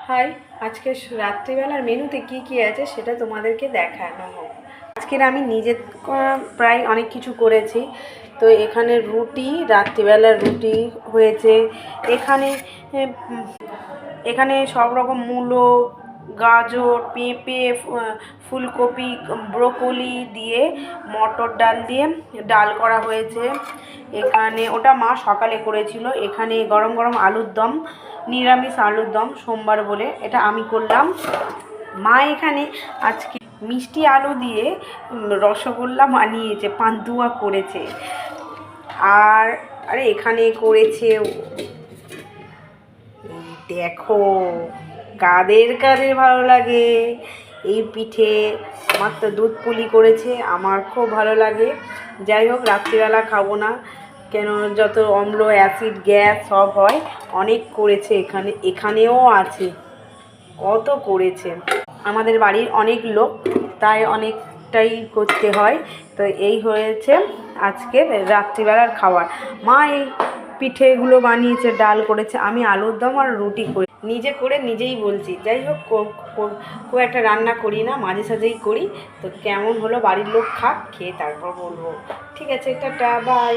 High, আজকে রাত্রিবেলার মেনুতে কি কি আছে সেটা তোমাদেরকে দেখানো হোক। আজকের আমি নিজে প্রায় অনেক কিছু করেছি। তো এখানে রুটি, রাত্রিবেলার রুটি হয়েছে। এখানে এখানে সব রকম মূলো, গাজর, পেঁপে, ফুলকপি, ব্রোকলি দিয়ে মটর ডাল দিয়ে ডাল করা হয়েছে। এখানে ওটা মা সকালে করেছিল। এখানে গরম গরম আলুর দম, নিরামিষ আলুর দম, সোমবার বলে এটা আমি করলাম। মা এখানে আজকে মিষ্টি আলু দিয়ে রসগোল্লা বানিয়েছে, পান্তুয়া করেছে। আর আরে এখানে করেছে, দেখো কাদের কাদের ভালো লাগে এই পিঠে। আমার তো দুধ পুলি করেছে, আমার খুব ভালো লাগে। যাই হোক, রাত্রিবেলা খাবো না, কেন যত অম্ল, অ্যাসিড, গ্যাস সব হয়। অনেক করেছে এখানেও আছে, কত করেছে। আমাদের বাড়ির অনেক লোক, তাই অনেকটাই করতে হয়। তো এই হয়েছে আজকের রাত্রিবেলার খাবার। মা এই পিঠেগুলো বানিয়েছে, ডাল করেছে, আমি আলুর দম আর রুটি করি। নিজে করে নিজেই বলছি। যাই হোক, খুব একটা রান্না করি না, মাঝে সাঝেই করি। তো কেমন হলো বাড়ির লোক খাক, খেয়ে তারপর বলবো। ঠিক আছে, টাটা, বাই।